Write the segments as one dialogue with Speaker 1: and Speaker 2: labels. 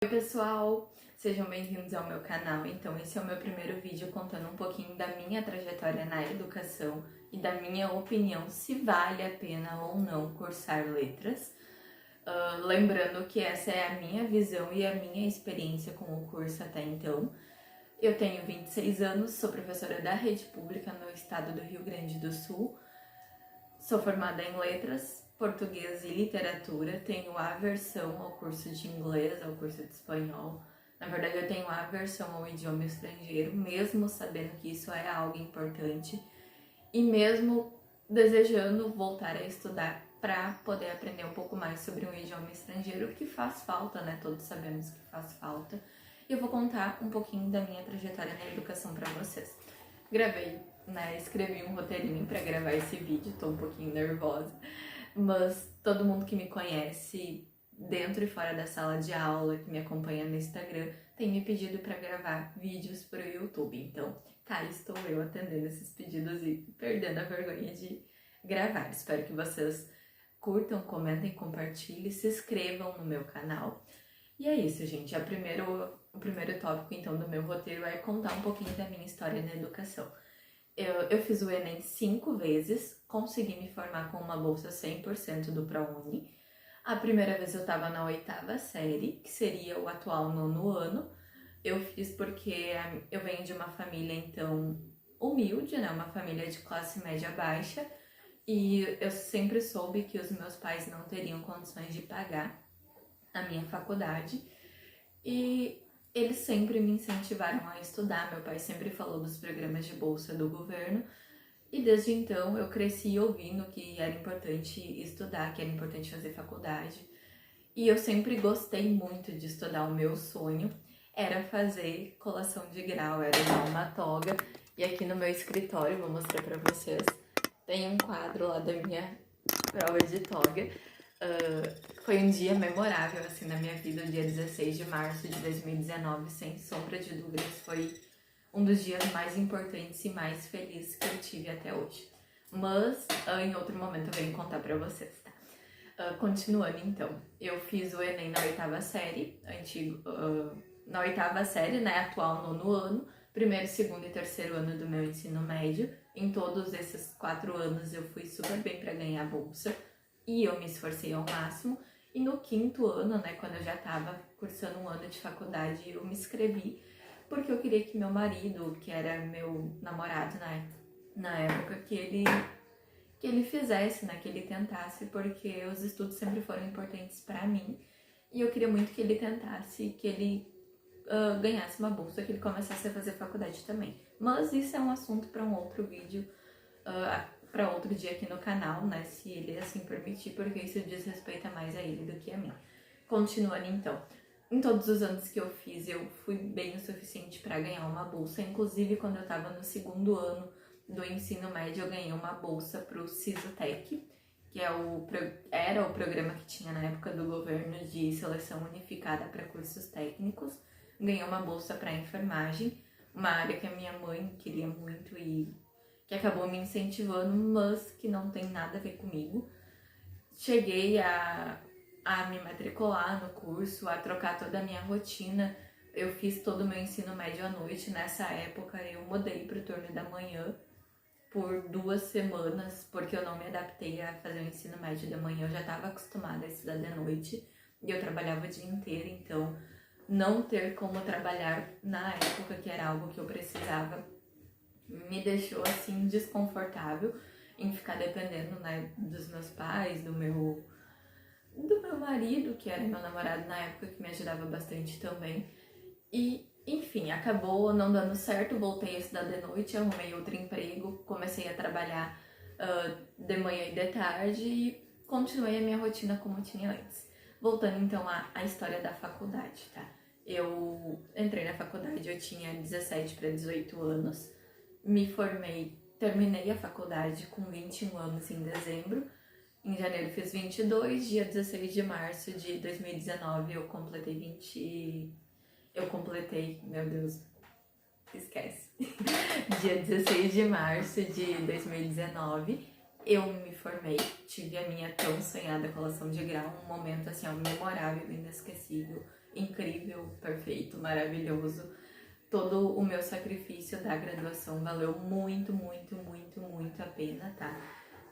Speaker 1: Oi pessoal, sejam bem-vindos ao meu canal. Então esse é o meu primeiro vídeo contando um pouquinho da minha trajetória na educação e da minha opinião se vale a pena ou não cursar letras. Lembrando que essa é a minha visão e a minha experiência com o curso até então. Eu tenho 26 anos, sou professora da rede pública no estado do Rio Grande do Sul. Sou formada em letras, português e literatura, tenho aversão ao curso de inglês, ao curso de espanhol. Na verdade, eu tenho aversão ao idioma estrangeiro, mesmo sabendo que isso é algo importante e mesmo desejando voltar a estudar para poder aprender um pouco mais sobre um idioma estrangeiro, que faz falta, né? Todos sabemos que faz falta. E eu vou contar um pouquinho da minha trajetória na educação para vocês. Escrevi um roteirinho para gravar esse vídeo, tô um pouquinho nervosa, mas todo mundo que me conhece dentro e fora da sala de aula, que me acompanha no Instagram, tem me pedido para gravar vídeos pro YouTube. Então, cá estou eu atendendo esses pedidos e perdendo a vergonha de gravar. Espero que vocês curtam, comentem, compartilhem, se inscrevam no meu canal. E é isso, gente. O primeiro tópico, então, do meu roteiro é contar um pouquinho da minha história na educação. Eu fiz o Enem 5 vezes, consegui me formar com uma bolsa 100% do ProUni. A primeira vez eu estava na 8ª série, que seria o atual 9º ano. Eu fiz porque eu venho de uma família, então, humilde, né? Uma família de classe média baixa. E eu sempre soube que os meus pais não teriam condições de pagar a minha faculdade. E eles sempre me incentivaram a estudar, meu pai sempre falou dos programas de bolsa do governo e desde então eu cresci ouvindo que era importante estudar, que era importante fazer faculdade e eu sempre gostei muito de estudar. O meu sonho era fazer colação de grau, era usar uma toga e aqui no meu escritório, vou mostrar pra vocês, tem um quadro lá da minha prova de toga. Foi um dia memorável assim na minha vida, o dia 16 de março de 2019, sem sombra de dúvidas, foi um dos dias mais importantes e mais felizes que eu tive até hoje. Mas em outro momento eu venho contar pra vocês, tá? Continuando então, eu fiz o Enem na 8ª série, na 8ª série, né, atual 9º ano, primeiro, segundo e terceiro ano do meu ensino médio. Em todos esses 4 anos eu fui super bem pra ganhar a bolsa. E eu me esforcei ao máximo. E no 5º ano, né, quando eu já estava cursando um ano de faculdade, eu me inscrevi porque eu queria que meu marido, que era meu namorado na época, que ele fizesse, né, que ele tentasse, porque os estudos sempre foram importantes para mim. E eu queria muito que ele tentasse, que ele ganhasse uma bolsa, que ele começasse a fazer faculdade também. Mas isso é um assunto para um outro vídeo, para outro dia aqui no canal, né, se ele assim permitir, porque isso diz respeito mais a ele do que a mim. Continuando então, em todos os anos que eu fiz, eu fui bem o suficiente para ganhar uma bolsa. Inclusive, quando eu estava no 2º ano do ensino médio, eu ganhei uma bolsa para o Sisotec, que era o programa que tinha na época do governo de seleção unificada para cursos técnicos. Ganhei uma bolsa para enfermagem, uma área que a minha mãe queria muito e que acabou me incentivando, mas que não tem nada a ver comigo. Cheguei a me matricular no curso, a trocar toda a minha rotina. Eu fiz todo o meu ensino médio à noite. Nessa época eu mudei para o turno da manhã por 2 semanas, porque eu não me adaptei a fazer o ensino médio da manhã. Eu já estava acostumada a estudar de noite e eu trabalhava o dia inteiro, então não ter como trabalhar na época, que era algo que eu precisava, me deixou assim desconfortável em ficar dependendo, né, dos meus pais, do meu marido, que era meu namorado na época, que me ajudava bastante também. E, enfim, acabou não dando certo, voltei a estudar de noite, arrumei outro emprego, comecei a trabalhar de manhã e de tarde e continuei a minha rotina como tinha antes. Voltando então à história da faculdade, tá? Eu entrei na faculdade, eu tinha 17 para 18 anos, me formei, terminei a faculdade com 21 anos em dezembro. Em janeiro fiz 22, dia 16 de março de 2019 eu completei, meu Deus, esquece. Dia 16 de março de 2019 eu me formei, tive a minha tão sonhada colação de grau, um momento assim, memorável, inesquecível. incrível, perfeito, maravilhoso. Todo o meu sacrifício da graduação valeu muito, muito, muito, muito a pena, tá?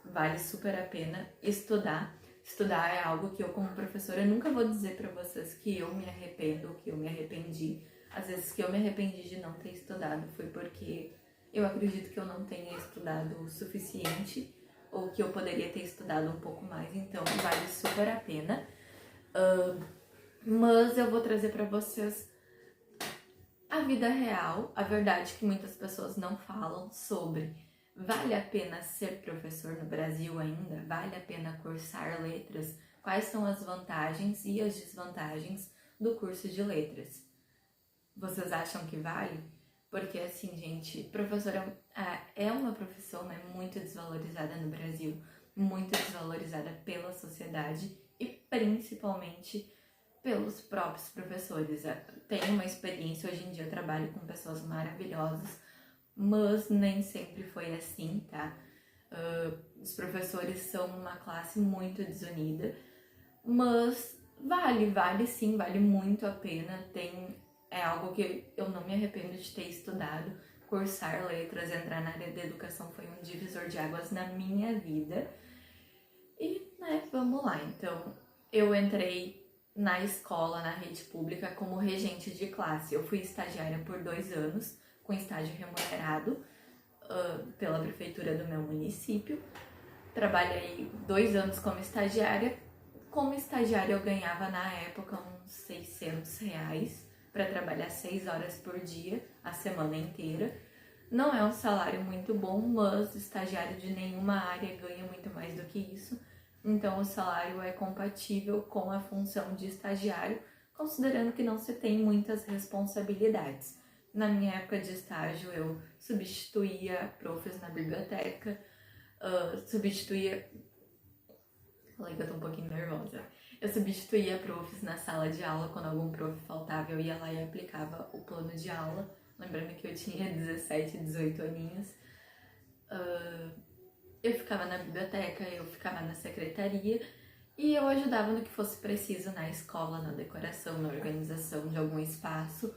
Speaker 1: Vale super a pena estudar. Estudar é algo que eu, como professora, nunca vou dizer pra vocês que eu me arrependo, que eu me arrependi. Às vezes que eu me arrependi de não ter estudado foi porque eu acredito que eu não tenha estudado o suficiente ou que eu poderia ter estudado um pouco mais, então vale super a pena. Mas eu vou trazer pra vocês a vida real, a verdade que muitas pessoas não falam sobre. Vale a pena ser professor no Brasil ainda? Vale a pena cursar letras? Quais são as vantagens e as desvantagens do curso de letras? Vocês acham que vale? Porque assim, gente, professora é uma profissão, né, muito desvalorizada no Brasil, muito desvalorizada pela sociedade e principalmente pelos próprios professores. Tenho uma experiência, hoje em dia eu trabalho com pessoas maravilhosas, mas nem sempre foi assim, tá? Os professores são uma classe muito desunida, mas vale sim, vale muito a pena. É algo que eu não me arrependo de ter estudado. Cursar letras, entrar na área da educação foi um divisor de águas na minha vida. E, né, vamos lá. Então, eu entrei na escola, na rede pública, como regente de classe. Eu fui estagiária por 2 anos, com estágio remunerado pela prefeitura do meu município. Trabalhei 2 anos como estagiária. Como estagiária eu ganhava na época uns R$ 600 para trabalhar 6 horas por dia, a semana inteira. Não é um salário muito bom, mas estagiário de nenhuma área ganha muito mais do que isso. Então o salário é compatível com a função de estagiário, considerando que não se tem muitas responsabilidades. Na minha época de estágio eu substituía profs na biblioteca, substituía... Falei que eu tô um pouquinho nervosa. Eu substituía profs na sala de aula, quando algum prof faltava eu ia lá e aplicava o plano de aula. Lembrando que eu tinha 17, 18 aninhos. Eu ficava na biblioteca, eu ficava na secretaria e eu ajudava no que fosse preciso na escola, na decoração, na organização de algum espaço.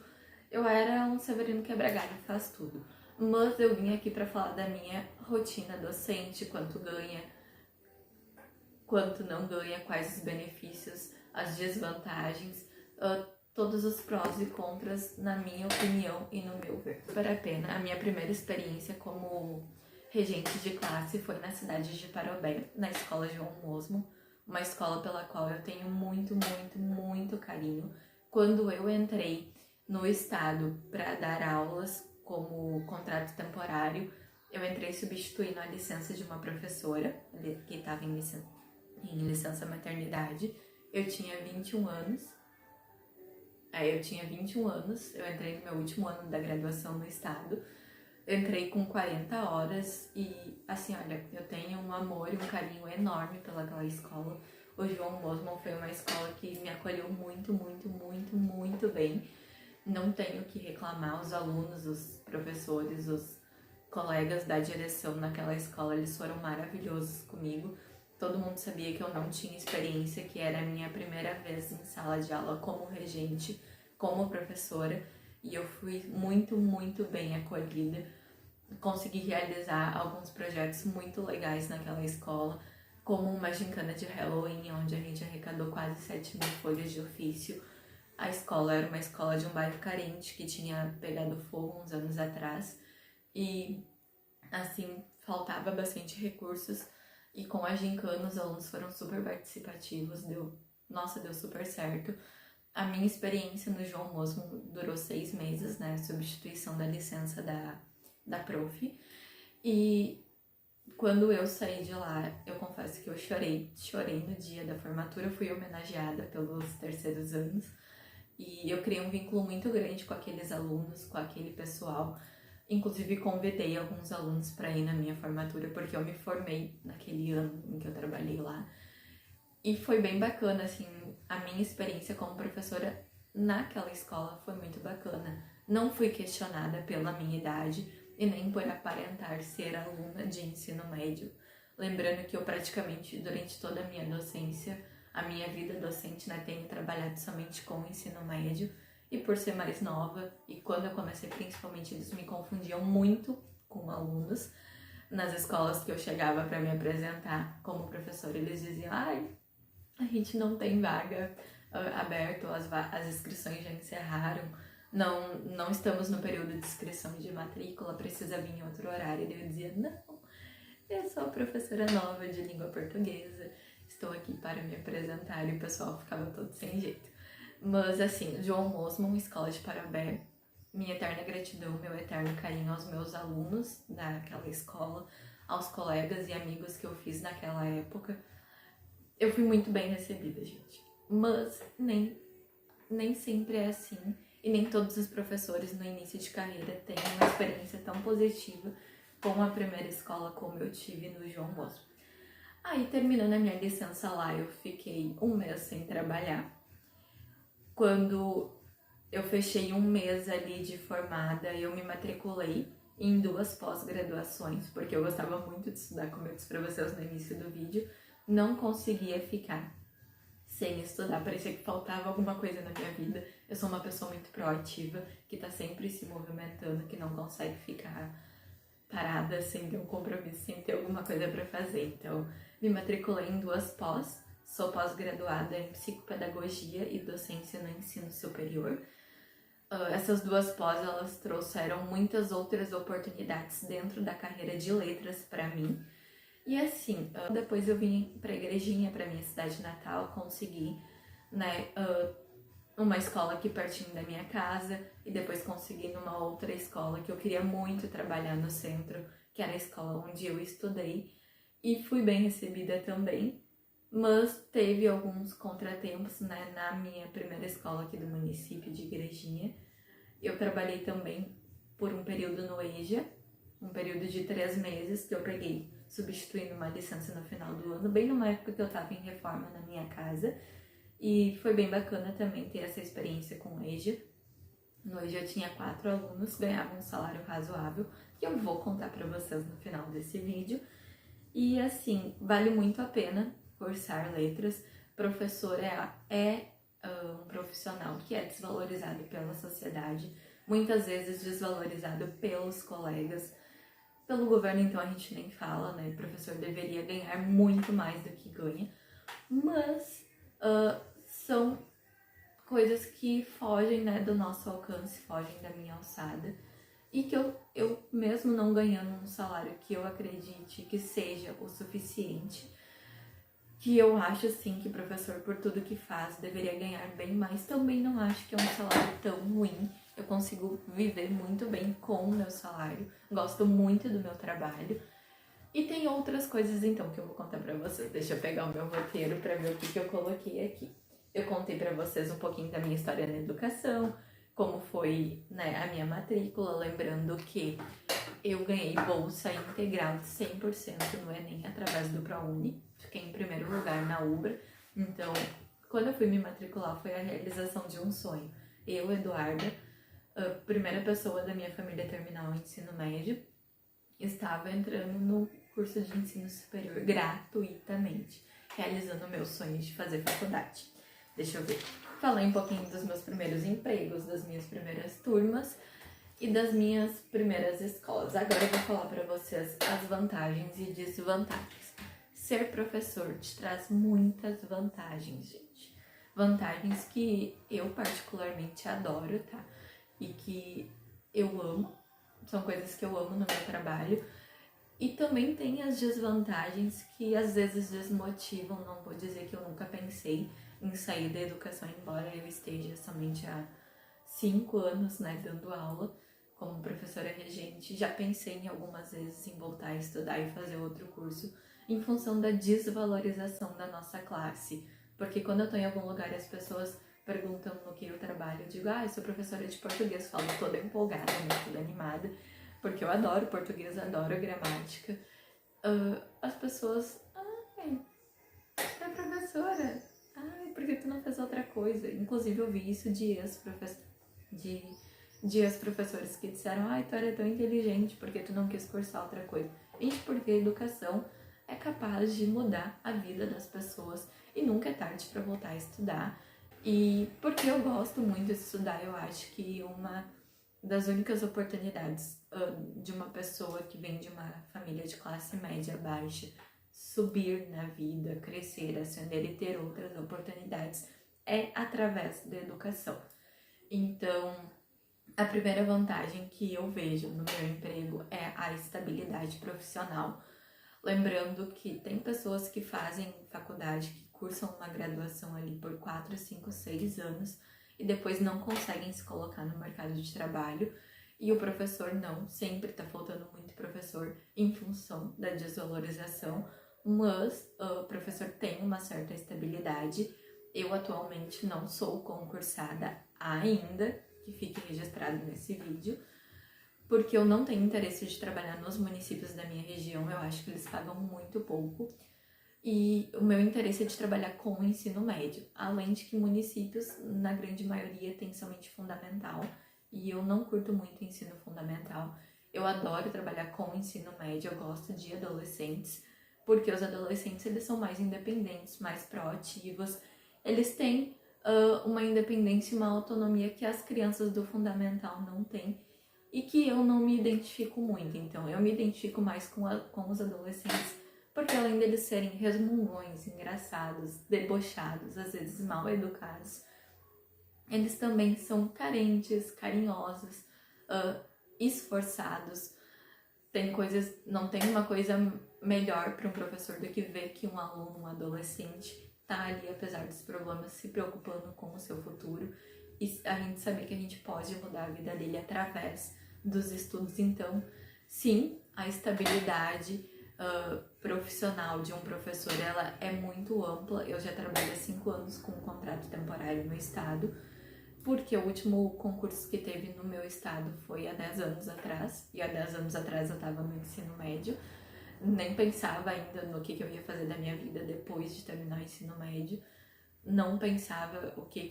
Speaker 1: Eu era um Severino Quebra-Galho, faz tudo. Mas eu vim aqui para falar da minha rotina docente, quanto ganha, quanto não ganha, quais os benefícios, as desvantagens, todos os prós e contras, na minha opinião e no meu ver. Vale a pena. A minha primeira experiência como regente de classe foi na cidade de Parobé, na escola João Mosmo, uma escola pela qual eu tenho muito, muito, muito carinho. Quando eu entrei no estado para dar aulas como contrato temporário, eu entrei substituindo a licença de uma professora que estava em licença maternidade. Eu tinha 21 anos. Eu entrei no meu último ano da graduação no estado. Eu entrei com 40 horas e, assim, olha, eu tenho um amor e um carinho enorme pelaquela escola. O João Mosman foi uma escola que me acolheu muito, muito, muito, muito bem. Não tenho o que reclamar. Os alunos, os professores, os colegas da direção naquela escola, eles foram maravilhosos comigo. Todo mundo sabia que eu não tinha experiência, que era a minha primeira vez em sala de aula como regente, como professora, e eu fui muito, muito bem acolhida. Consegui realizar alguns projetos muito legais naquela escola, como uma gincana de Halloween, onde a gente arrecadou quase 7.000 folhas de ofício. A escola era uma escola de um bairro carente que tinha pegado fogo uns anos atrás e, assim, faltava bastante recursos. E com a gincana, os alunos foram super participativos, deu super certo. A minha experiência no João Mosmo durou 6 meses, né? Substituição da licença da prof. E quando eu saí de lá, eu confesso que eu chorei no dia da formatura. Eu fui homenageada pelos terceiros anos. E eu criei um vínculo muito grande com aqueles alunos, com aquele pessoal. Inclusive, convidei alguns alunos para ir na minha formatura, porque eu me formei naquele ano em que eu trabalhei lá. E foi bem bacana, assim, a minha experiência como professora naquela escola foi muito bacana. Não fui questionada pela minha idade e nem por aparentar ser aluna de ensino médio. Lembrando que eu praticamente, durante toda a minha docência, a minha vida docente, né, tenho trabalhado somente com o ensino médio, e por ser mais nova, e quando eu comecei principalmente eles me confundiam muito com alunos. Nas escolas que eu chegava para me apresentar como professora, eles diziam, ai, a gente não tem vaga aberto, as inscrições já encerraram, não estamos no período de inscrição de matrícula, precisa vir em outro horário. E eu dizia, não, eu sou professora nova de língua portuguesa, estou aqui para me apresentar, e o pessoal ficava todo sem jeito. Mas assim, João Mosman, Escola de Parobé, minha eterna gratidão, meu eterno carinho aos meus alunos daquela escola, aos colegas e amigos que eu fiz naquela época. Eu fui muito bem recebida, gente. Mas nem sempre é assim. E nem todos os professores no início de carreira têm uma experiência tão positiva com a primeira escola como eu tive no João Bosco. Aí, terminando a minha licença lá, eu fiquei um mês sem trabalhar. Quando eu fechei um mês ali de formada, eu me matriculei em 2 pós-graduações, porque eu gostava muito de estudar, como eu disse pra vocês no início do vídeo. Não conseguia ficar sem estudar, parecia que faltava alguma coisa na minha vida. Eu sou uma pessoa muito proativa, que tá sempre se movimentando, que não consegue ficar parada sem ter um compromisso, sem ter alguma coisa para fazer. Então, me matriculei em 2 pós, sou pós-graduada em psicopedagogia e docência no ensino superior. Essas 2 pós, elas trouxeram muitas outras oportunidades dentro da carreira de letras para mim. E assim, depois eu vim pra Igrejinha, pra minha cidade natal, consegui, né, uma escola aqui pertinho da minha casa, e depois consegui numa outra escola que eu queria muito trabalhar no centro, que era a escola onde eu estudei, e fui bem recebida também, mas teve alguns contratempos, né, na minha primeira escola aqui do município de Igrejinha. Eu trabalhei também por um período no EJA, um período de 3 meses que eu peguei substituindo uma licença no final do ano, bem numa época que eu tava em reforma na minha casa, e foi bem bacana também ter essa experiência com o EJA. No EJA eu tinha 4 alunos, ganhavam um salário razoável, que eu vou contar pra vocês no final desse vídeo, e assim, vale muito a pena cursar letras. Professor é um profissional que é desvalorizado pela sociedade, muitas vezes desvalorizado pelos colegas, pelo governo, então a gente nem fala, né? O professor deveria ganhar muito mais do que ganha, mas são coisas que fogem, né, do nosso alcance, fogem da minha alçada, e que eu mesmo não ganhando um salário que eu acredite que seja o suficiente, que eu acho sim que o professor, por tudo que faz, deveria ganhar bem mais, também não acho que é um salário tão ruim. Eu consigo viver muito bem com o meu salário, gosto muito do meu trabalho. E tem outras coisas então que eu vou contar pra vocês. Deixa eu pegar o meu roteiro pra ver o que eu coloquei aqui. Eu contei pra vocês um pouquinho da minha história na educação, como foi, né, a minha matrícula, lembrando que eu ganhei bolsa integral de 100% no Enem através do ProUni. Fiquei em primeiro lugar na UBRA. Então, quando eu fui me matricular, foi a realização de um sonho. Eu, Eduarda, a primeira pessoa da minha família a terminar o ensino médio, estava entrando no curso de ensino superior gratuitamente, realizando o meu sonho de fazer faculdade. Deixa eu ver. Falei um pouquinho dos meus primeiros empregos, das minhas primeiras turmas e das minhas primeiras escolas. Agora eu vou falar para vocês as vantagens e desvantagens. Ser professor te traz muitas vantagens, gente. Vantagens que eu particularmente adoro, tá? E que eu amo. São coisas que eu amo no meu trabalho. E também tem as desvantagens que às vezes desmotivam. Não vou dizer que eu nunca pensei em sair da educação, embora eu esteja somente há 5 anos, né, dando aula como professora regente. Já pensei em algumas vezes em voltar a estudar e fazer outro curso em função da desvalorização da nossa classe. Porque quando eu tô em algum lugar e as pessoas perguntam no que eu trabalho, eu digo, eu sou professora de português, falo toda empolgada, né, toda animada, porque eu adoro português, adoro gramática. As pessoas, você é professora? Por que tu não fez outra coisa? Inclusive eu vi isso de ex-professores que disseram, tu era tão inteligente, porque tu não quis cursar outra coisa. Gente, porque a educação é capaz de mudar a vida das pessoas. e nunca é tarde para voltar a estudar. E porque eu gosto muito de estudar, eu acho que uma das únicas oportunidades de uma pessoa que vem de uma família de classe média baixa subir na vida, crescer, ascender e ter outras oportunidades é através da educação. Então, a primeira vantagem que eu vejo no meu emprego é a estabilidade profissional. Lembrando que tem pessoas que fazem faculdade, que cursam uma graduação ali por 4, 5, 6 anos e depois não conseguem se colocar no mercado de trabalho. E o professor não, sempre tá faltando muito professor em função da desvalorização, mas o professor tem uma certa estabilidade. Eu atualmente não sou concursada ainda, que fique registrado nesse vídeo, porque eu não tenho interesse de trabalhar nos municípios da minha região, eu acho que eles pagam muito pouco. E o meu interesse é de trabalhar com o ensino médio, além de que municípios, na grande maioria, tem somente fundamental, e eu não curto muito ensino fundamental. Eu adoro trabalhar com o ensino médio, eu gosto de adolescentes, porque os adolescentes eles são mais independentes, mais proativos, eles têm uma independência e uma autonomia que as crianças do fundamental não têm, e que eu não me identifico muito. Então eu me identifico mais com os adolescentes, porque além deles serem resmungões, engraçados, debochados, às vezes mal educados, eles também são carentes, carinhosos, esforçados. Não tem uma coisa melhor para um professor do que ver que um aluno, um adolescente, tá ali, apesar dos problemas, se preocupando com o seu futuro. E a gente saber que a gente pode mudar a vida dele através dos estudos. Então, sim, a estabilidade profissional de um professor, ela é muito ampla. Eu já trabalho há 5 anos com um contrato temporário no estado, porque o último concurso que teve no meu estado foi há 10 anos atrás, e há 10 anos atrás eu estava no ensino médio, nem pensava ainda no que eu ia fazer da minha vida depois de terminar o ensino médio, não pensava o que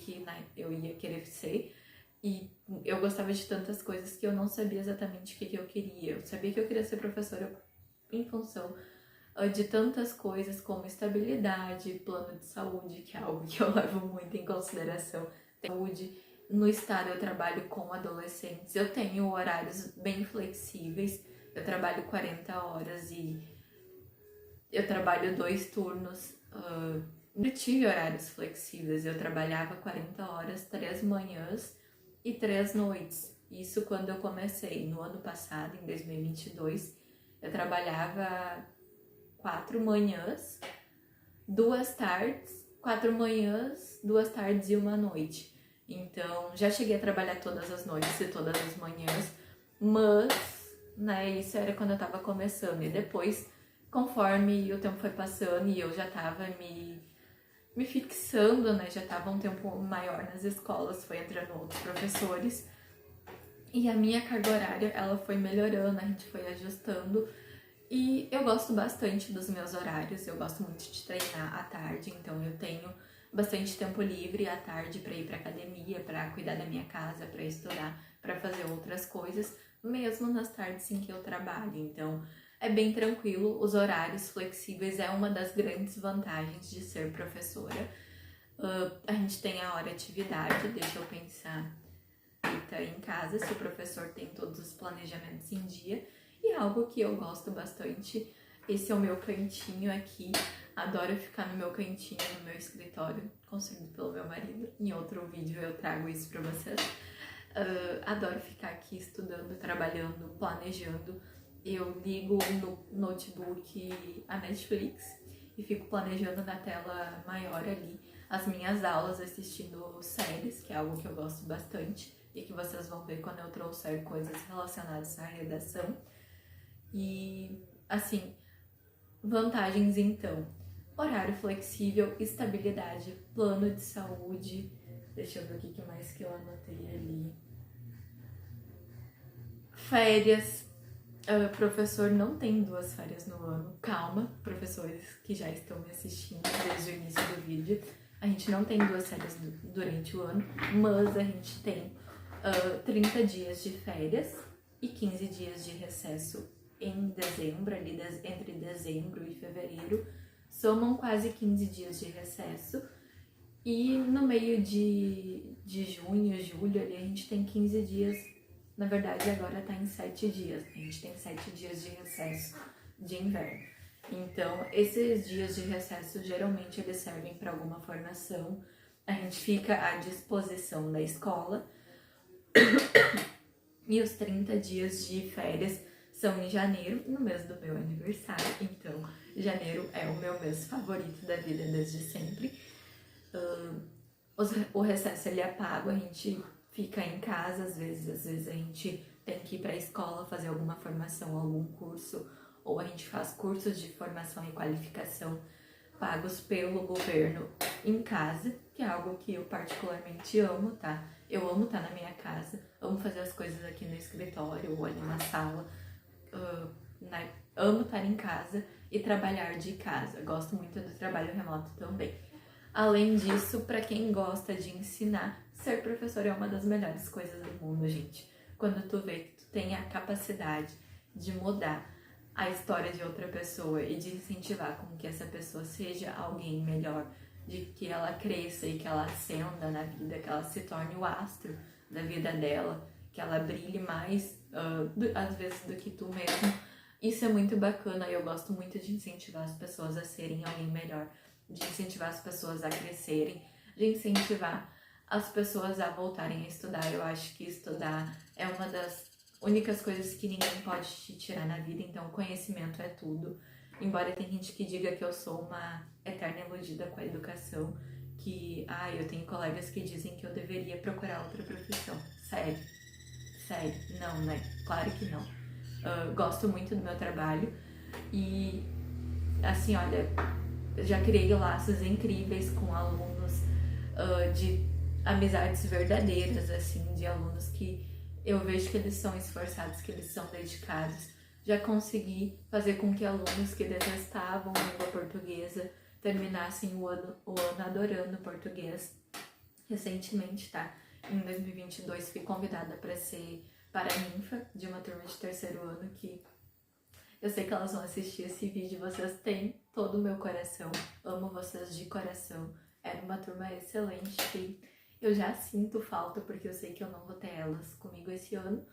Speaker 1: eu ia querer ser, e eu gostava de tantas coisas que eu não sabia exatamente o que eu queria. Eu sabia que eu queria ser professora em função de tantas coisas como estabilidade, plano de saúde, que é algo que eu levo muito em consideração. Saúde. No estado eu trabalho com adolescentes, eu tenho horários bem flexíveis, eu trabalho 40 horas e eu trabalho 2 turnos. Eu tive horários flexíveis, eu trabalhava 40 horas, 3 manhãs e 3 noites. Isso quando eu comecei. No ano passado, em 2022, eu trabalhava 4 manhãs, 2 tardes, 4 manhãs, 2 tardes e 1 noite. Então, já cheguei a trabalhar todas as noites e todas as manhãs, mas, isso era quando eu tava começando. E depois, conforme o tempo foi passando e eu já tava me fixando, já tava um tempo maior nas escolas, foi entrando outros professores, e a minha carga horária, ela foi melhorando, a gente foi ajustando. E eu gosto bastante dos meus horários, eu gosto muito de treinar à tarde, então eu tenho bastante tempo livre à tarde para ir para academia, para cuidar da minha casa, para estudar, para fazer outras coisas, mesmo nas tardes em que eu trabalho. Então é bem tranquilo, os horários flexíveis é uma das grandes vantagens de ser professora. A gente tem a hora atividade, deixa eu pensar, feita em casa, se o professor tem todos os planejamentos em dia. E algo que eu gosto bastante, esse é o meu cantinho aqui, adoro ficar no meu cantinho, no meu escritório, conseguido pelo meu marido. Em outro vídeo eu trago isso pra vocês. Adoro ficar aqui estudando, trabalhando, planejando. Eu ligo no notebook a Netflix e fico planejando na tela maior ali as minhas aulas, assistindo séries, que é algo que eu gosto bastante e que vocês vão ver quando eu trouxer coisas relacionadas à redação. E, assim, vantagens então: horário flexível, estabilidade, plano de saúde. Deixa eu ver o que mais que eu anotei ali. Férias. O professor não tem 2 férias no ano. Calma, professores que já estão me assistindo desde o início do vídeo. A gente não tem 2 férias durante o ano, mas a gente tem 30 dias de férias e 15 dias de recesso em dezembro, ali entre dezembro e fevereiro, somam quase 15 dias de recesso. E no meio de junho, julho, ali a gente tem 15 dias. Na verdade, agora tá em 7 dias. A gente tem 7 dias de recesso de inverno. Então, esses dias de recesso, geralmente, eles servem para alguma formação. A gente fica à disposição da escola. E os 30 dias de férias são em janeiro, no mês do meu aniversário. Então, janeiro é o meu mês favorito da vida desde sempre. O recesso ele é pago, a gente fica em casa, às vezes a gente tem que ir para a escola fazer alguma formação, algum curso, ou a gente faz cursos de formação e qualificação pagos pelo governo em casa, que é algo que eu particularmente amo, tá? Eu amo estar na minha casa, amo fazer as coisas aqui no escritório ou ali na sala, amo estar em casa e trabalhar de casa. Gosto muito do trabalho remoto também. Além disso, para quem gosta de ensinar, ser professor é uma das melhores coisas do mundo, gente. Quando tu vê que tu tem a capacidade de mudar a história de outra pessoa e de incentivar com que essa pessoa seja alguém melhor, de que ela cresça e que ela ascenda na vida, que ela se torne o astro da vida dela, que ela brilhe mais, às vezes, do que tu mesmo. Isso é muito bacana e eu gosto muito de incentivar as pessoas a serem alguém melhor, de incentivar as pessoas a crescerem, de incentivar as pessoas a voltarem a estudar. Eu acho que estudar é uma das únicas coisas que ninguém pode te tirar na vida, então conhecimento é tudo. Embora tem gente que diga que eu sou uma eterna iludida com a educação, que, eu tenho colegas que dizem que eu deveria procurar outra profissão. Sério, não, né? Claro que não. Gosto muito do meu trabalho e, assim, olha, já criei laços incríveis com alunos, de amizades verdadeiras, assim, de alunos que eu vejo que eles são esforçados, que eles são dedicados. Já consegui fazer com que alunos que detestavam a língua portuguesa terminassem o ano adorando português. Recentemente, tá? Em 2022 fui convidada para ser paraninfa de uma turma de terceiro ano, que eu sei que elas vão assistir esse vídeo. Vocês têm todo o meu coração, amo vocês de coração. Era uma turma excelente que eu já sinto falta, porque eu sei que eu não vou ter elas comigo esse ano.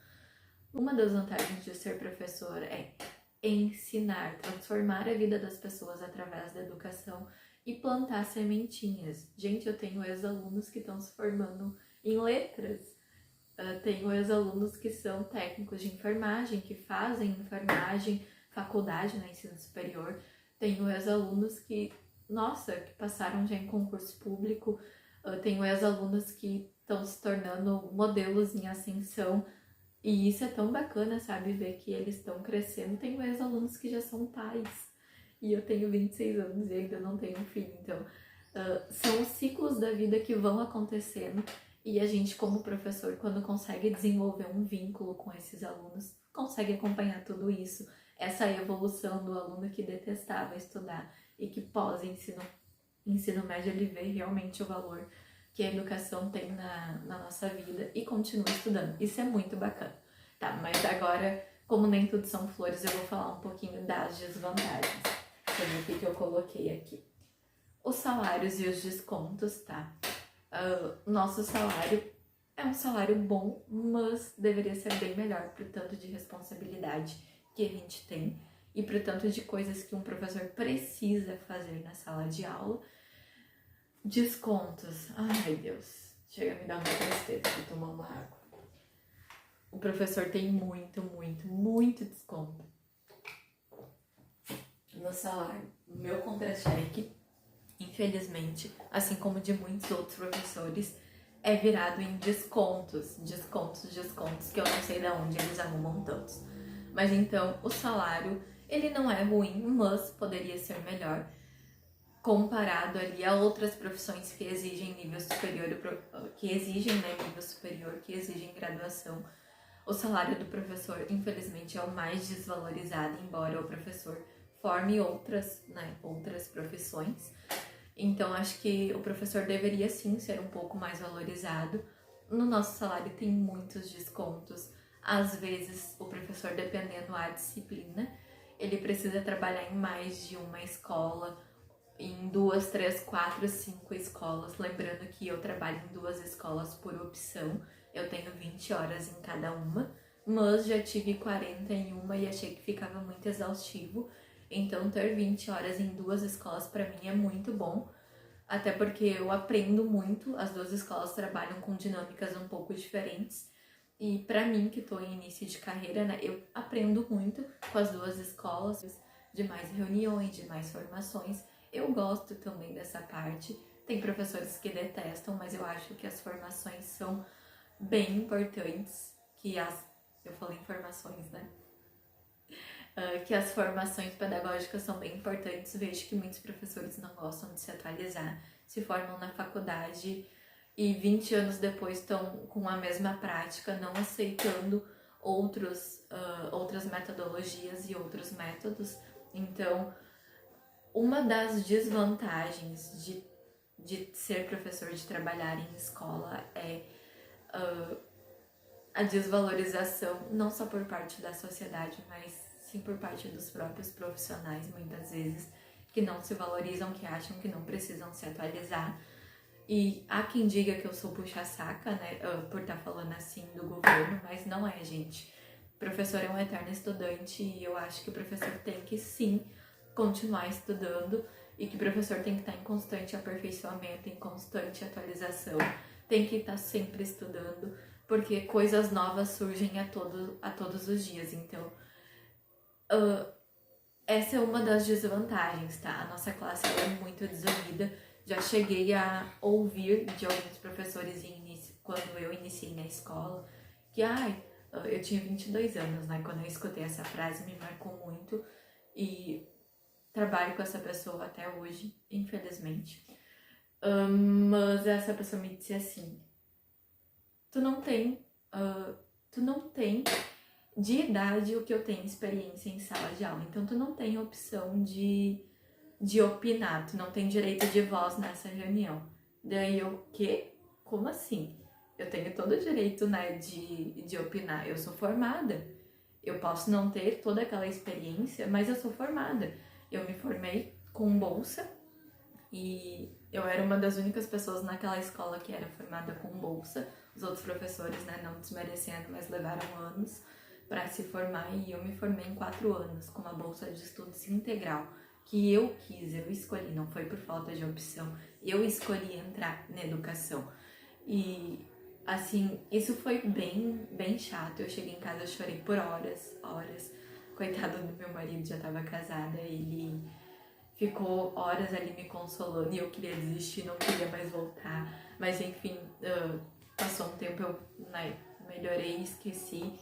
Speaker 1: Uma das vantagens de ser professor é ensinar, transformar a vida das pessoas através da educação e plantar sementinhas. Gente, eu tenho ex-alunos que estão se formando em letras. Tenho ex-alunos que são técnicos de enfermagem, que fazem enfermagem, faculdade no ensino superior. Tenho ex-alunos que passaram já em concurso público. Tenho ex-alunos que estão se tornando modelos em ascensão. E isso é tão bacana, sabe? Ver que eles estão crescendo. Tenho ex-alunos que já são pais. E eu tenho 26 anos e ainda não tenho filho. Então, são os ciclos da vida que vão acontecendo. E a gente, como professor, quando consegue desenvolver um vínculo com esses alunos, consegue acompanhar tudo isso. Essa evolução do aluno que detestava estudar e que ensino médio, ele vê realmente o valor que a educação tem na nossa vida e continua estudando. Isso é muito bacana. Tá, mas agora, como nem tudo são flores, eu vou falar um pouquinho das desvantagens. Deixa eu ver o que eu coloquei aqui. Os salários e os descontos, tá? Nosso salário é um salário bom, mas deveria ser bem melhor pro tanto de responsabilidade que a gente tem e pro tanto de coisas que um professor precisa fazer na sala de aula. Descontos. Ai, Deus. Chega a me dar uma tristeza de tomar uma água. O professor tem muito desconto no salário. O meu contra-cheque, infelizmente, assim como de muitos outros professores, é virado em descontos, que eu não sei de onde eles arrumam tantos. Mas então, o salário, ele não é ruim, mas poderia ser melhor comparado ali a outras profissões que exigem nível superior, que exigem graduação. O salário do professor, infelizmente, é o mais desvalorizado, embora o professor forme outras profissões. Então, acho que o professor deveria sim ser um pouco mais valorizado. No nosso salário tem muitos descontos. Às vezes, o professor, dependendo da disciplina, ele precisa trabalhar em mais de uma escola, em 2, 3, 4, 5 escolas. Lembrando que eu trabalho em 2 escolas por opção, eu tenho 20 horas em cada uma, mas já tive 40 em uma e achei que ficava muito exaustivo. Então ter 20 horas em 2 escolas para mim é muito bom, até porque eu aprendo muito, as 2 escolas trabalham com dinâmicas um pouco diferentes. E para mim, que estou em início de carreira, né, eu aprendo muito com as 2 escolas, de mais reuniões, de mais formações. Eu gosto também dessa parte. Tem professores que detestam, mas eu acho que as formações são bem importantes, eu falei informações, né? Que as formações pedagógicas são bem importantes. Vejo que muitos professores não gostam de se atualizar, se formam na faculdade e 20 anos depois estão com a mesma prática, não aceitando outras metodologias e outros métodos. Então, uma das desvantagens de ser professor, de trabalhar em escola, é a desvalorização, não só por parte da sociedade, mas sim por parte dos próprios profissionais, muitas vezes, que não se valorizam, que acham que não precisam se atualizar. E há quem diga que eu sou puxa-saca, né, por estar falando assim do governo, mas não é, gente. O professor é um eterno estudante e eu acho que o professor tem que sim continuar estudando e que o professor tem que estar em constante aperfeiçoamento, em constante atualização, tem que estar sempre estudando, porque coisas novas surgem a todos os dias. Então, essa é uma das desvantagens, tá? A nossa classe é muito desunida. Já cheguei a ouvir de alguns professores quando eu iniciei na escola, que eu tinha 22 anos, né? Quando eu escutei essa frase, me marcou muito e trabalho com essa pessoa até hoje, infelizmente. Mas essa pessoa me disse assim: tu não tem de idade o que eu tenho experiência em sala de aula, então tu não tem opção de opinar, tu não tem direito de voz nessa reunião. Daí eu, quê? Como assim? Eu tenho todo o direito, né, de opinar. Eu sou formada. Eu posso não ter toda aquela experiência, mas eu sou formada. Eu me formei com bolsa e eu era uma das únicas pessoas naquela escola que era formada com bolsa. Os outros professores, né, não desmerecendo, mas levaram anos para se formar e eu me formei em 4 anos com uma bolsa de estudos integral que eu quis, eu escolhi, não foi por falta de opção, eu escolhi entrar na educação. E assim, isso foi bem chato. Eu cheguei em casa, eu chorei por horas. Coitado do meu marido, já estava casada, ele ficou horas ali me consolando e eu queria desistir, não queria mais voltar. Mas enfim, passou um tempo, eu melhorei e esqueci.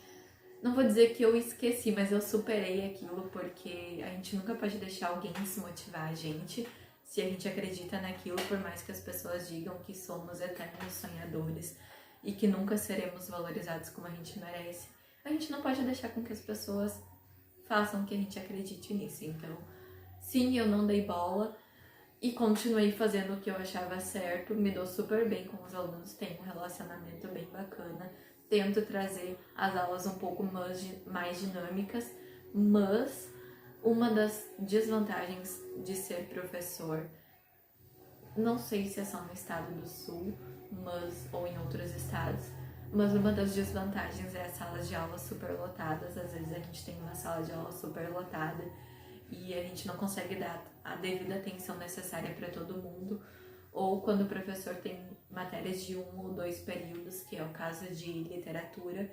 Speaker 1: Não vou dizer que eu esqueci, mas eu superei aquilo, porque a gente nunca pode deixar alguém desmotivar a gente. Se a gente acredita naquilo, por mais que as pessoas digam que somos eternos sonhadores e que nunca seremos valorizados como a gente merece, a gente não pode deixar com que as pessoas façam que a gente acredite nisso. Então, sim, eu não dei bola e continuei fazendo o que eu achava certo, me dou super bem com os alunos, tenho um relacionamento bem bacana, tento trazer as aulas um pouco mais dinâmicas, mas uma das desvantagens de ser professor, não sei se é só no estado do sul, ou em outros estados, mas uma das desvantagens é as salas de aula super lotadas. Às vezes a gente tem uma sala de aula super lotada e a gente não consegue dar a devida atenção necessária para todo mundo, ou quando o professor tem matérias de 1 ou 2 períodos, que é o caso de literatura,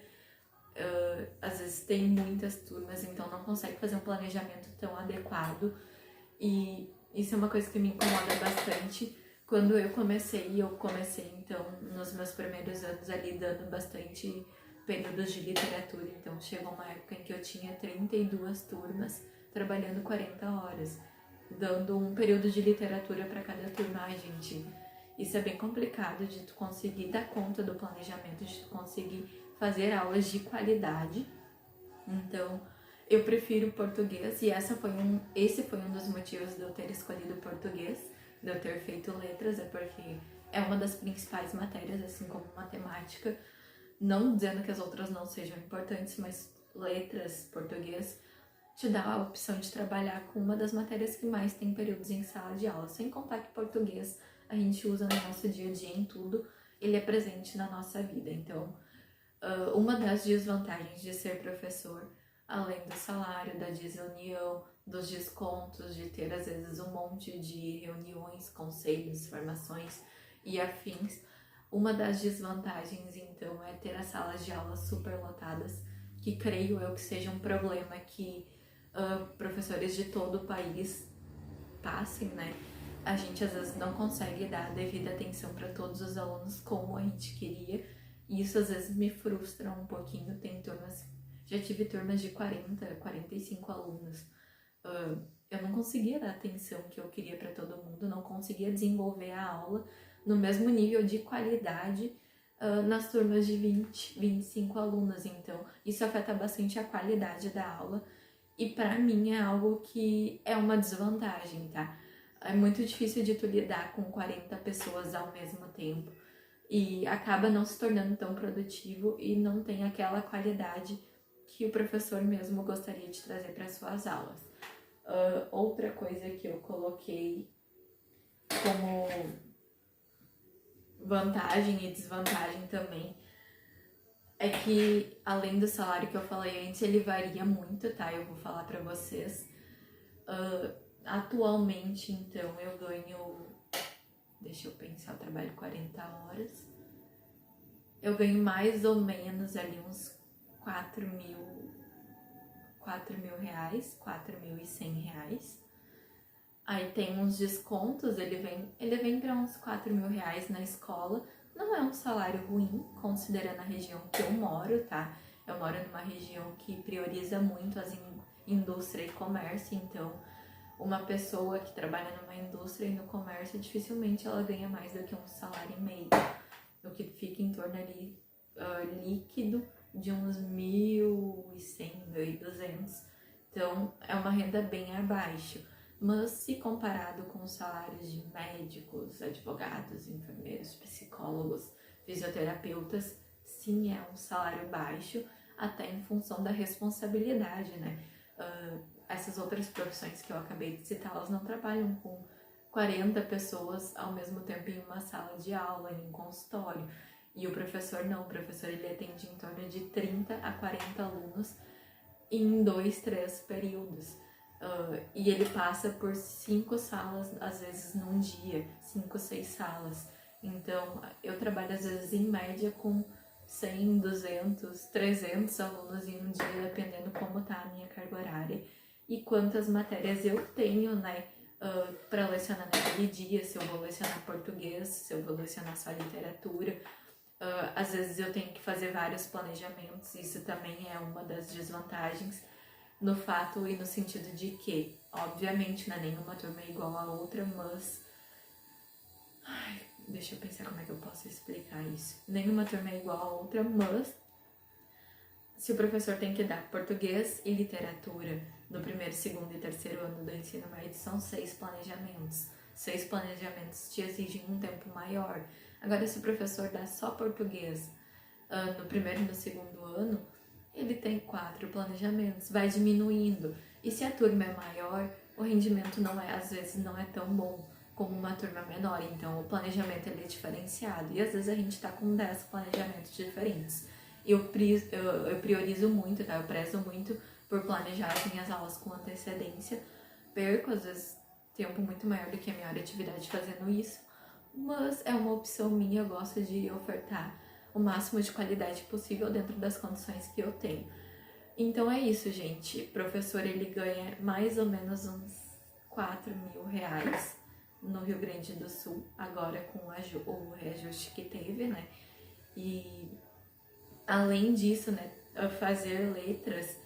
Speaker 1: às vezes tem muitas turmas, então não consegue fazer um planejamento tão adequado, e isso é uma coisa que me incomoda bastante. Quando eu comecei então nos meus primeiros anos ali dando bastante períodos de literatura, então chegou uma época em que eu tinha 32 turmas, trabalhando 40 horas, dando um período de literatura para cada turma. Ai, gente, isso é bem complicado de tu conseguir dar conta do planejamento, de tu conseguir fazer aulas de qualidade. Então, eu prefiro português e esse foi um dos motivos de eu ter escolhido português, de eu ter feito letras, é porque é uma das principais matérias, assim como matemática, não dizendo que as outras não sejam importantes, mas letras, português, te dá a opção de trabalhar com uma das matérias que mais tem períodos em sala de aula, sem contar que português a gente usa no nosso dia a dia em tudo, ele é presente na nossa vida. Então, uma das desvantagens de ser professor, além do salário, da desunião, dos descontos, de ter às vezes um monte de reuniões, conselhos, formações e afins, uma das desvantagens então é ter as salas de aula superlotadas, que creio eu que seja um problema que professores de todo o país passem, né? A gente às vezes não consegue dar a devida atenção para todos os alunos como a gente queria, e isso às vezes me frustra um pouquinho. Tem turmas, já tive turmas de 40, 45 alunos. Eu não conseguia dar a atenção que eu queria para todo mundo, não conseguia desenvolver a aula no mesmo nível de qualidade nas turmas de 20, 25 alunos. Então, isso afeta bastante a qualidade da aula e para mim é algo que é uma desvantagem, tá? É muito difícil de tu lidar com 40 pessoas ao mesmo tempo e acaba não se tornando tão produtivo e não tem aquela qualidade que o professor mesmo gostaria de trazer para suas aulas. Outra coisa que eu coloquei como vantagem e desvantagem também é que, além do salário que eu falei antes, ele varia muito, tá? Eu vou falar pra vocês. Atualmente, então, eu ganho... Deixa eu pensar, eu trabalho 40 horas. Eu ganho mais ou menos ali uns 4 mil reais, 4.100 reais. Aí tem uns descontos, ele vem para uns 4 mil reais na escola. Não é um salário ruim, considerando a região que eu moro, tá? Eu moro numa região que prioriza muito as indústria e comércio, então uma pessoa que trabalha numa indústria e no comércio, dificilmente ela ganha mais do que um salário e meio, o que fica em torno ali líquido de uns 1.100, 1.200. Então é uma renda bem abaixo. Mas se comparado com os salários de médicos, advogados, enfermeiros, psicólogos, fisioterapeutas, sim, é um salário baixo, até em função da responsabilidade, né? Essas outras profissões que eu acabei de citar, elas não trabalham com 40 pessoas ao mesmo tempo em uma sala de aula, em um consultório. E o professor não, o professor ele atende em torno de 30 a 40 alunos em 2, 3 períodos. E ele passa por 5 salas, às vezes num dia, 5, 6 salas. Então, eu trabalho às vezes em média com 100, 200, 300 alunos em um dia, dependendo como tá a minha carga horária e quantas matérias eu tenho, né, para lecionar naquele dia, se eu vou lecionar português, se eu vou lecionar só literatura. Às vezes eu tenho que fazer vários planejamentos, isso também é uma das desvantagens, no fato e no sentido de que, obviamente, não é nenhuma turma é igual a outra, mas... deixa eu pensar como é que eu posso explicar isso. Nenhuma turma é igual a outra, mas se o professor tem que dar português e literatura no primeiro, segundo e terceiro ano do ensino médio, são 6 planejamentos. 6 planejamentos te exigem um tempo maior. Agora, se o professor dá só português no primeiro e no segundo ano, ele tem 4 planejamentos, vai diminuindo. E se a turma é maior, o rendimento às vezes não é tão bom como uma turma menor. Então, o planejamento ele é diferenciado. E às vezes a gente tá com 10 planejamentos diferentes. Eu priorizo muito, tá? Eu prezo muito por planejar as minhas aulas com antecedência. Perco, às vezes, tempo muito maior do que a minha hora de atividade fazendo isso. Mas é uma opção minha, eu gosto de ofertar o máximo de qualidade possível dentro das condições que eu tenho. Então é isso, gente. O professor, ele ganha mais ou menos uns 4 mil reais no Rio Grande do Sul, agora com o reajuste que teve, né? E além disso, né, fazer letras,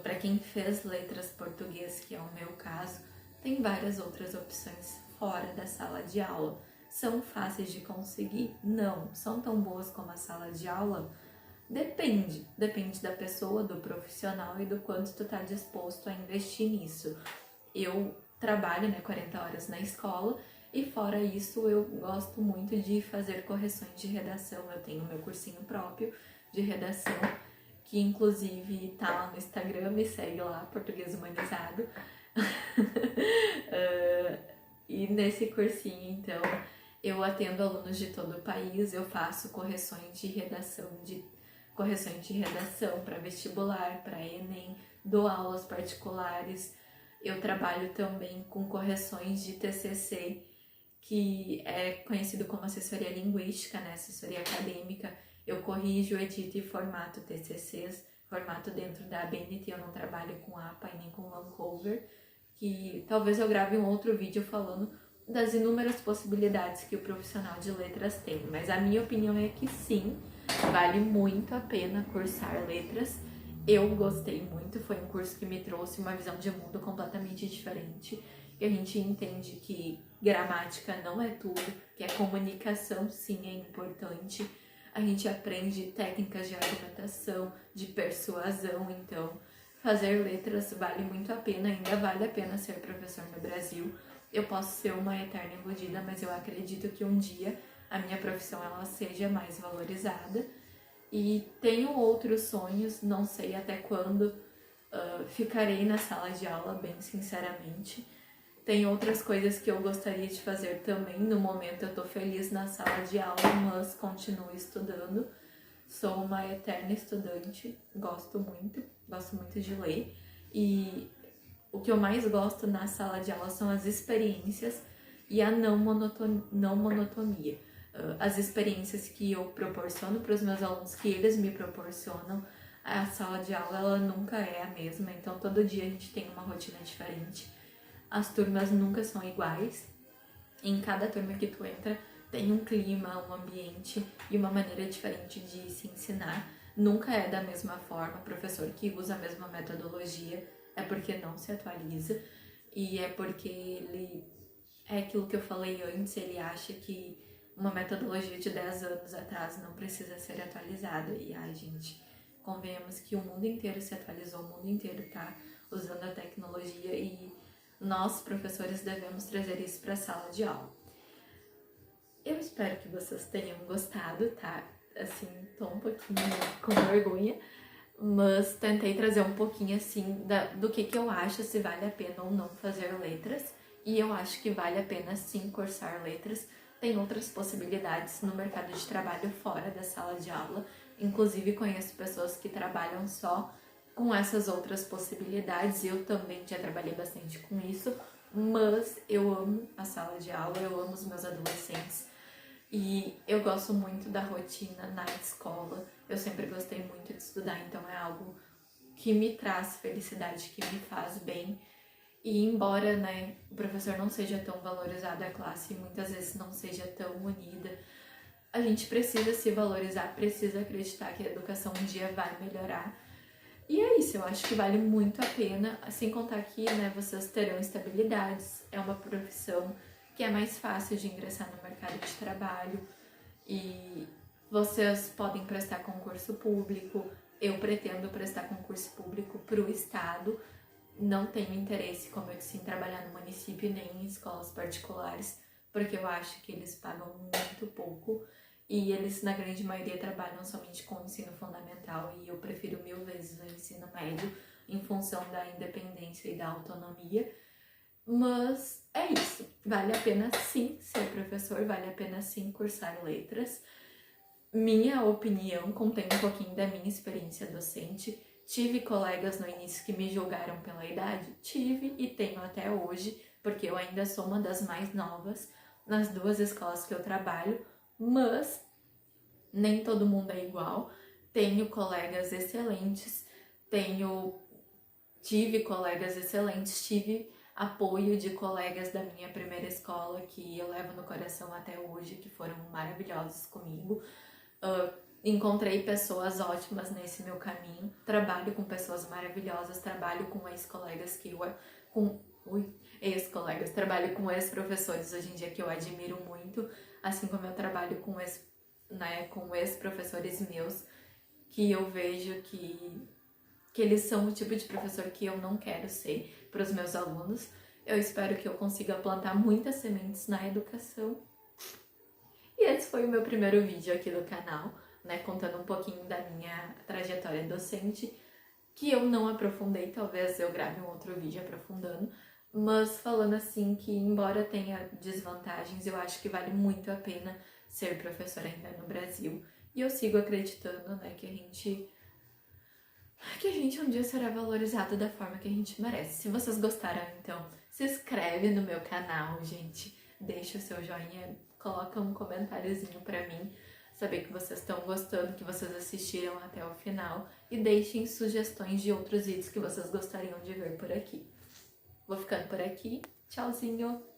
Speaker 1: para quem fez letras português, que é o meu caso, tem várias outras opções fora da sala de aula. São fáceis de conseguir? Não. São tão boas como a sala de aula? Depende da pessoa, do profissional e do quanto tu tá disposto a investir nisso. Eu trabalho, né, 40 horas na escola e fora isso eu gosto muito de fazer correções de redação. Eu tenho meu cursinho próprio de redação que inclusive tá lá no Instagram, me segue lá, Português Humanizado. E nesse cursinho, então, eu atendo alunos de todo o país, eu faço correções de redação para vestibular, para Enem, dou aulas particulares. Eu trabalho também com correções de TCC, que é conhecido como assessoria linguística, né? Assessoria acadêmica. Eu corrijo, edito e formato TCCs, formato dentro da ABNT, eu não trabalho com APA e nem com Vancouver, que talvez eu grave um outro vídeo falando das inúmeras possibilidades que o profissional de letras tem, mas a minha opinião é que sim, vale muito a pena cursar letras. Eu gostei muito, foi um curso que me trouxe uma visão de mundo completamente diferente, que a gente entende que gramática não é tudo, que a comunicação sim é importante, a gente aprende técnicas de argumentação, de persuasão, então fazer letras vale muito a pena, ainda vale a pena ser professor no Brasil. Eu posso ser uma eterna iludida, mas eu acredito que um dia a minha profissão ela seja mais valorizada. E tenho outros sonhos, não sei até quando ficarei na sala de aula, bem sinceramente. Tem outras coisas que eu gostaria de fazer também. No momento eu tô feliz na sala de aula, mas continuo estudando. Sou uma eterna estudante, gosto muito de ler. E o que eu mais gosto na sala de aula são as experiências e a não monotonia. As experiências que eu proporciono para os meus alunos, que eles me proporcionam. A sala de aula ela nunca é a mesma, então todo dia a gente tem uma rotina diferente. As turmas nunca são iguais. Em cada turma que tu entra tem um clima, um ambiente e uma maneira diferente de se ensinar. Nunca é da mesma forma. O professor que usa a mesma metodologia é porque não se atualiza e é porque ele é aquilo que eu falei antes, ele acha que uma metodologia de 10 anos atrás não precisa ser atualizada. E ai, gente, convenhamos que o mundo inteiro se atualizou, o mundo inteiro tá usando a tecnologia e nós, professores, devemos trazer isso para a sala de aula. Eu espero que vocês tenham gostado, tá? Assim, tô um pouquinho com vergonha, mas tentei trazer um pouquinho, assim, do que eu acho, se vale a pena ou não fazer letras. E eu acho que vale a pena, sim, cursar letras. Tem outras possibilidades no mercado de trabalho fora da sala de aula. Inclusive, conheço pessoas que trabalham só com essas outras possibilidades. Eu também já trabalhei bastante com isso, mas eu amo a sala de aula, eu amo os meus adolescentes e eu gosto muito da rotina na escola. Eu sempre gostei muito de estudar, então é algo que me traz felicidade, que me faz bem. E embora, né, o professor não seja tão valorizado, a classe muitas vezes não seja tão unida, a gente precisa se valorizar, precisa acreditar que a educação um dia vai melhorar. E é isso, eu acho que vale muito a pena, sem contar que, né, vocês terão estabilidades, é uma profissão que é mais fácil de ingressar no mercado de trabalho e vocês podem prestar concurso público. Eu pretendo prestar concurso público para o estado, não tenho interesse, como eu disse, em trabalhar no município nem em escolas particulares, porque eu acho que eles pagam muito pouco e eles, na grande maioria, trabalham somente com o ensino fundamental e eu prefiro 1000 vezes o ensino médio em função da independência e da autonomia. Mas é isso, vale a pena sim ser professor, vale a pena sim cursar letras. Minha opinião contém um pouquinho da minha experiência docente. Tive colegas no início que me julgaram pela idade, tive e tenho até hoje, porque eu ainda sou uma das mais novas nas 2 escolas que eu trabalho, mas nem todo mundo é igual. Tenho colegas excelentes, tive colegas excelentes, tive apoio de colegas da minha primeira escola que eu levo no coração até hoje, que foram maravilhosos comigo. Encontrei pessoas ótimas nesse meu caminho, trabalho com pessoas maravilhosas, trabalho com ex-colegas trabalho com ex-professores hoje em dia que eu admiro muito, assim como eu trabalho com ex-professores meus que eu vejo que eles são o tipo de professor que eu não quero ser para os meus alunos. Eu espero que eu consiga plantar muitas sementes na educação. E esse foi o meu primeiro vídeo aqui do canal. né, contando um pouquinho da minha trajetória docente, que eu não aprofundei, talvez eu grave um outro vídeo aprofundando, mas falando assim que, embora tenha desvantagens, eu acho que vale muito a pena ser professora ainda no Brasil. E eu sigo acreditando, né, que a gente um dia será valorizado da forma que a gente merece. Se vocês gostaram, então, se inscreve no meu canal, gente. Deixa o seu joinha, coloca um comentáriozinho pra mim, saber que vocês estão gostando, que vocês assistiram até o final. E deixem sugestões de outros vídeos que vocês gostariam de ver por aqui. Vou ficando por aqui. Tchauzinho!